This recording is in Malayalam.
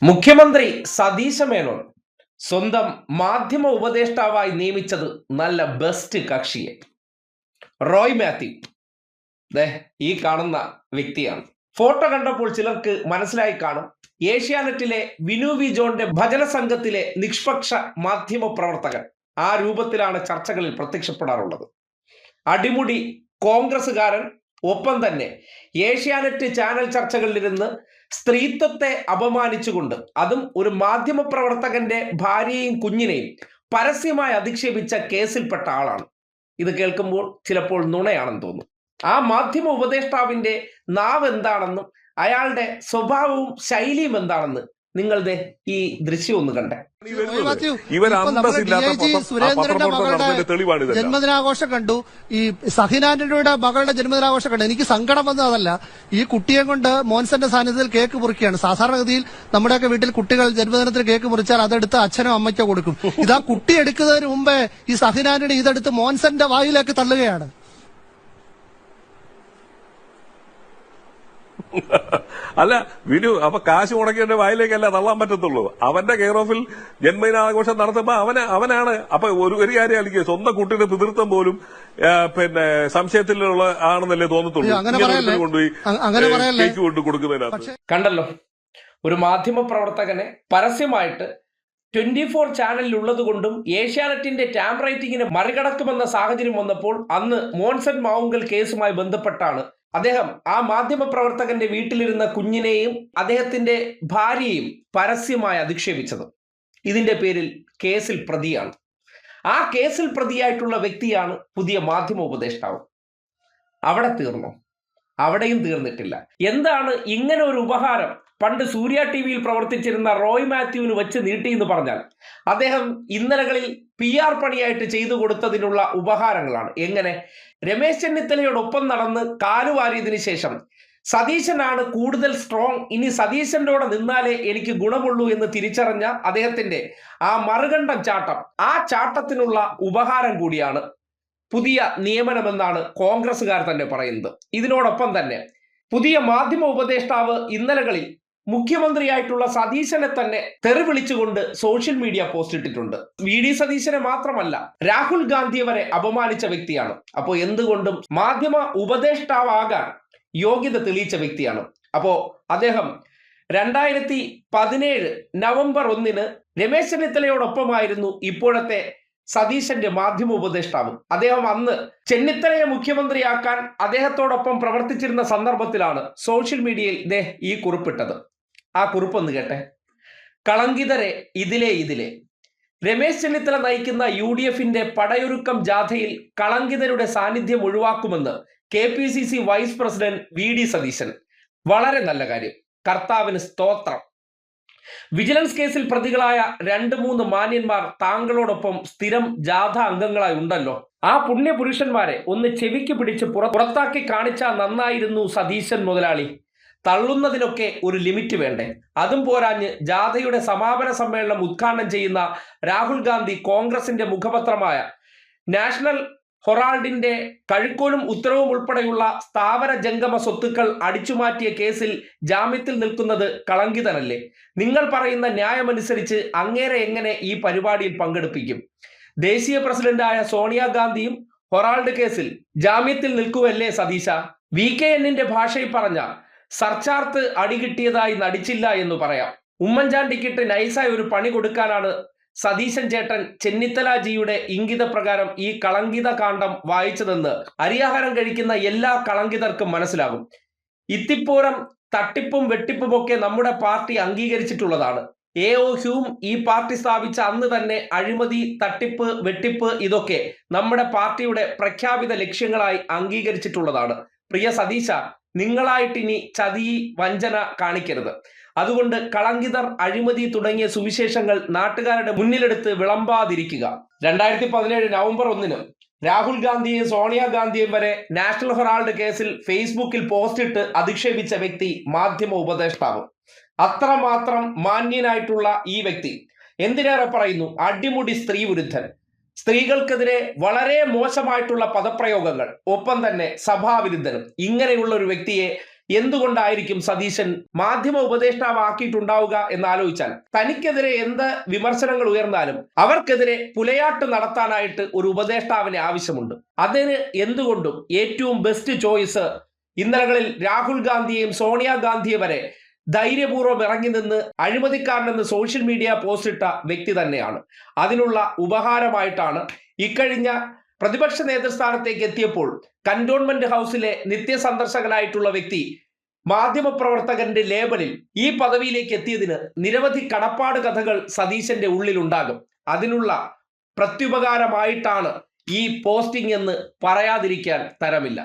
മുഖ്യമന്ത്രി സതീശ മേനോൻ സ്വന്തം മാധ്യമ ഉപദേഷ്ടാവായി നിയമിച്ചത് നല്ല ബെസ്റ്റ് കക്ഷിയെ റോയ് മാത്യു ഈ കാണുന്ന വ്യക്തിയാണ്. ഫോട്ടോ കണ്ടപ്പോൾ ചിലർക്ക് മനസ്സിലായി കാണും, ഏഷ്യാനെറ്റിലെ വിനു വി ജോണിന്റെ ഭജന സംഘത്തിലെ നിഷ്പക്ഷ മാധ്യമ പ്രവർത്തകൻ. ആ രൂപത്തിലാണ് ചർച്ചകളിൽ പ്രത്യക്ഷപ്പെടാറുള്ളത്. അടിമുടി കോൺഗ്രസുകാരൻ, ഒപ്പം തന്നെ ഏഷ്യാനെറ്റ് ചാനൽ ചർച്ചകളിലിരുന്ന് സ്ത്രീത്വത്തെ അപമാനിച്ചുകൊണ്ട്, അതും ഒരു മാധ്യമ പ്രവർത്തകന്റെ ഭാര്യയെയും കുഞ്ഞിനെയും പരസ്യമായി അധിക്ഷേപിച്ച കേസിൽപ്പെട്ട ആളാണ്. ഇത് കേൾക്കുമ്പോൾ ചിലപ്പോൾ നുണയാണെന്ന് തോന്നും. ആ മാധ്യമ ഉപദേഷ്ടാവിന്റെ നാവ് എന്താണെന്നും അയാളുടെ സ്വഭാവവും ശൈലിയും എന്താണെന്ന് നിങ്ങളുടെ ഈ ദൃശ്യം ഒന്ന് കണ്ടേ. സുരേന്ദ്രന്റെ മകളുടെ ജന്മദിനാഘോഷം കണ്ടു, ഈ സഹിനാന്റണിയുടെ മകളുടെ ജന്മദിനാഘോഷം കണ്ടു. എനിക്ക് സങ്കടം വന്നതല്ല, ഈ കുട്ടിയെ കൊണ്ട് മോൻസന്റെ സാന്നിധ്യത്തിൽ കേക്ക് മുറിക്കുകയാണ്. സാധാരണഗതിയിൽ നമ്മുടെയൊക്കെ വീട്ടിൽ കുട്ടികൾ ജന്മദിനത്തിന് കേക്ക് മുറിച്ചാൽ അതെടുത്ത് അച്ഛനോ അമ്മയ്ക്കോ കൊടുക്കും. ഇതാ കുട്ടി എടുക്കുന്നതിന് മുമ്പേ ഈ സഹിനാന്റണി ഇതെടുത്ത് മോൻസന്റെ വായിലേക്ക് തള്ളുകയാണ്. അല്ല വിനു, അപ്പൊ കാശ് മുടക്കിയവന്റെ വായിലേക്കല്ല തള്ളാൻ പറ്റത്തുള്ളൂ. അവന്റെ കെയർ ഓഫിൽ ജന്മദിനാഘോഷം നടത്തുമ്പോ അവനാണ്. അപ്പൊ ഒരു കാര്യം അല്ലെങ്കിൽ സ്വന്തം കുട്ടിയുടെ പിതൃത്വം പോലും സംശയത്തിലുള്ള ആണെന്നല്ലേ തോന്നത്തുള്ളൂ. കൊണ്ടുപോയി കേക്ക് കൊണ്ട് കൊടുക്കുന്നതിനകത്ത് കണ്ടല്ലോ, ഒരു മാധ്യമ പ്രവർത്തകനെ പരസ്യമായിട്ട് 24 ചാനലിൽ ഉള്ളത് കൊണ്ടും ഏഷ്യാനെറ്റിന്റെ ടാം റേറ്റിംഗിനെ മറികടക്കുമെന്ന സാഹചര്യം വന്നപ്പോൾ അന്ന് മോൻസൺ മാവുങ്കൽ കേസുമായി ബന്ധപ്പെട്ടാണ് അദ്ദേഹം ആ മാധ്യമ പ്രവർത്തകന്റെ വീട്ടിലിരുന്ന കുഞ്ഞിനെയും അദ്ദേഹത്തിന്റെ ഭാര്യയെയും പരസ്യമായി അധിക്ഷേപിച്ചത്. ഇതിന്റെ പേരിൽ കേസിൽ പ്രതിയാണ്. ആ കേസിൽ പ്രതിയായിട്ടുള്ള വ്യക്തിയാണ് പുതിയ മാധ്യമ ഉപദേഷ്ടാവ്. അവിടെ തീർന്നു? അവിടെയും തീർന്നിട്ടില്ല. എന്താണ് ഇങ്ങനെ ഒരു ഉപഹാരം പണ്ട് സൂര്യ ടിവിയിൽ പ്രവർത്തിച്ചിരുന്ന റോയ് മാത്യുവിന് വെച്ച് നീട്ടി എന്ന് പറഞ്ഞാൽ, അദ്ദേഹം ഇന്നലകളിൽ PR പണിയായിട്ട് ചെയ്തു കൊടുത്തതിനുള്ള ഉപഹാരങ്ങളാണ്. എങ്ങനെ? രമേശ് ചെന്നിത്തലയോടൊപ്പം നടന്ന് കാലുവാരിയതിനു ശേഷം സതീശനാണ് കൂടുതൽ സ്ട്രോങ്, ഇനി സതീശന്റെ നിന്നാലേ എനിക്ക് ഗുണമുള്ളൂ എന്ന് തിരിച്ചറിഞ്ഞ അദ്ദേഹത്തിന്റെ ആ മറുകണ്ഠം ചാട്ടം, ആ ചാട്ടത്തിനുള്ള ഉപഹാരം കൂടിയാണ് പുതിയ നിയമനമെന്നാണ് കോൺഗ്രസുകാർ തന്നെ പറയുന്നത്. ഇതിനോടൊപ്പം തന്നെ പുതിയ മാധ്യമ ഉപദേഷ്ടാവ് ഇന്നലകളിൽ മുഖ്യമന്ത്രിയായിട്ടുള്ള സതീശനെ തന്നെ തെറി വിളിച്ചുകൊണ്ട് സോഷ്യൽ മീഡിയ പോസ്റ്റ് ഇട്ടിട്ടുണ്ട്. VD സതീശനെ മാത്രമല്ല, രാഹുൽ ഗാന്ധിയെ വരെ അപമാനിച്ച വ്യക്തിയാണ്. അപ്പോൾ എന്തുകൊണ്ടും മാധ്യമ ഉപദേഷ്ടാവാകാൻ യോഗ്യത തെളിയിച്ച വ്യക്തിയാണ്. അപ്പോ അദ്ദേഹം 2017 നവംബർ 1 രമേശ് ചെന്നിത്തലയോടൊപ്പമായിരുന്നു ഇപ്പോഴത്തെ സതീശന്റെ മാധ്യമ ഉപദേഷ്ടാവ്. അദ്ദേഹം അന്ന് ചെന്നിത്തലയെ മുഖ്യമന്ത്രിയാക്കാൻ അദ്ദേഹത്തോടൊപ്പം പ്രവർത്തിച്ചിരുന്ന സന്ദർഭത്തിലാണ് സോഷ്യൽ മീഡിയയിൽ ഈ കുറിപ്പിട്ടത്. ആ കുറിപ്പൊന്ന് കേട്ടെ. കളങ്കിതരെ ഇതിലെ രമേശ് ചെന്നിത്തല നയിക്കുന്ന UDFന്റെ പടയൊരുക്കം ജാഥയിൽ കളങ്കിതരുടെ സാന്നിധ്യം ഒഴിവാക്കുമെന്ന് KPCC vice president VD Satheesan. വളരെ നല്ല കാര്യം, കർത്താവിന് സ്തോത്രം. വിജിലൻസ് കേസിൽ പ്രതികളായ 2-3 മാന്യന്മാർ താങ്കളോടൊപ്പം സ്ഥിരം ജാഥ അംഗങ്ങളായി ഉണ്ടല്ലോ. ആ പുണ്യപുരുഷന്മാരെ ഒന്ന് ചെവിക്ക് പിടിച്ച് പുറത്താക്കി കാണിച്ചാൽ നന്നായിരുന്നു സതീശൻ മുതലാളി. തള്ളുന്നതിനൊക്കെ ഒരു ലിമിറ്റ് വേണ്ടേ? അതും പോരാഞ്ഞ് ജാഥയുടെ സമാപന സമ്മേളനം ഉദ്ഘാടനം ചെയ്യുന്ന രാഹുൽ ഗാന്ധി കോൺഗ്രസിന്റെ മുഖപത്രമായ നാഷണൽ ഹൊറാൾഡിന്റെ കഴുക്കോലും ഉത്തരവും ഉൾപ്പെടെയുള്ള സ്ഥാവര ജംഗമ സ്വത്തുക്കൾ അടിച്ചുമാറ്റിയ കേസിൽ ജാമ്യത്തിൽ നിൽക്കുന്നത് കളങ്കിതനല്ലേ? നിങ്ങൾ പറയുന്ന ന്യായമനുസരിച്ച് അങ്ങേരെ എങ്ങനെ ഈ പരിപാടിയിൽ പങ്കെടുപ്പിക്കും? ദേശീയ പ്രസിഡന്റായ സോണിയാഗാന്ധിയും ഹൊറാൾഡ് കേസിൽ ജാമ്യത്തിൽ നിൽക്കുവല്ലേ സതീശ? VKNന്റെ ഭാഷയിൽ പറഞ്ഞ സർച്ചാർത്ത് അടികിട്ടിയതായി നടിച്ചില്ല എന്ന് പറയാം. ഉമ്മൻചാണ്ടിക്കിട്ട് നൈസായി ഒരു പണി കൊടുക്കാനാണ് സതീശൻ ചേട്ടൻ ചെന്നിത്തലാജിയുടെ ഇംഗിത പ്രകാരം ഈ കളങ്കിത കാണ്ഡം വായിച്ചതെന്ന് അരിയാഹാരം കഴിക്കുന്ന എല്ലാ കളങ്കിതർക്കും മനസ്സിലാകും. ഇത്തിപ്പൂരം തട്ടിപ്പും വെട്ടിപ്പുമൊക്കെ നമ്മുടെ പാർട്ടി അംഗീകരിച്ചിട്ടുള്ളതാണ്. AO ഹ്യൂം ഈ പാർട്ടി സ്ഥാപിച്ച അന്ന് തന്നെ അഴിമതി, തട്ടിപ്പ്, വെട്ടിപ്പ് ഇതൊക്കെ നമ്മുടെ പാർട്ടിയുടെ പ്രഖ്യാപിത ലക്ഷ്യങ്ങളായി അംഗീകരിച്ചിട്ടുള്ളതാണ്. പ്രിയ സതീശ, നിങ്ങളായിട്ടിനി ചതി, വഞ്ചന കാണിക്കരുത്. അതുകൊണ്ട് കളങ്കിതർ, അഴിമതി തുടങ്ങിയ സുവിശേഷങ്ങൾ നാട്ടുകാരുടെ മുന്നിലെടുത്ത് വിളമ്പാതിരിക്കുക. 2017 നവംബർ 1 രാഹുൽ ഗാന്ധിയെയും സോണിയാഗാന്ധിയും വരെ നാഷണൽ ഹെറാൾഡ് കേസിൽ ഫേസ്ബുക്കിൽ പോസ്റ്റിട്ട് അധിക്ഷേപിച്ച വ്യക്തി മാധ്യമ ഉപദേഷ്ടാവ്. അത്രമാത്രം മാന്യനായിട്ടുള്ള ഈ വ്യക്തി, എന്തിനേറെ പറയുന്നു, അടിമുടി സ്ത്രീ വിരുദ്ധൻ. സ്ത്രീകൾക്കെതിരെ വളരെ മോശമായിട്ടുള്ള പദപ്രയോഗങ്ങൾ, ഒപ്പം തന്നെ സഭാവിരുദ്ധനും. ഇങ്ങനെയുള്ള ഒരു വ്യക്തിയെ എന്തുകൊണ്ടായിരിക്കും സതീശൻ മാധ്യമ ഉപദേഷ്ടാവാക്കിയിട്ടുണ്ടാവുക എന്നാലോചിച്ചാൽ തനിക്കെതിരെ എന്ത് വിമർശനങ്ങൾ ഉയർന്നാലും അവർക്കെതിരെ പുലയാട്ട് നടത്താനായിട്ട് ഒരു ഉപദേഷ്ടാവിന് ആവശ്യമുണ്ട്. അതിന് എന്തുകൊണ്ടും ഏറ്റവും ബെസ്റ്റ് ചോയ്സ് ഇന്നലകളിൽ രാഹുൽ ഗാന്ധിയെയും സോണിയാഗാന്ധിയെ വരെ ധൈര്യപൂർവ്വം ഇറങ്ങി നിന്ന് അഴിമതിക്കാരനെന്ന് സോഷ്യൽ മീഡിയ പോസ്റ്റ് ഇട്ട വ്യക്തി തന്നെയാണ്. അതിനുള്ള ഉപഹാരമായിട്ടാണ് ഇക്കഴിഞ്ഞ പ്രതിപക്ഷ നേതൃസ്ഥാനത്തേക്ക് എത്തിയപ്പോൾ കന്റോൺമെന്റ് ഹൗസിലെ നിത്യസന്ദർശകനായിട്ടുള്ള വ്യക്തി മാധ്യമപ്രവർത്തകന്റെ ലേബലിൽ ഈ പദവിയിലേക്ക് എത്തിയതിന് നിരവധി കടപ്പാട് കഥകൾ സതീശന്റെ ഉള്ളിലുണ്ടാകും. അതിനുള്ള പ്രത്യുപകാരമായിട്ടാണ് ഈ പോസ്റ്റിംഗ് എന്ന് പറയാതിരിക്കാൻ തരമില്ല.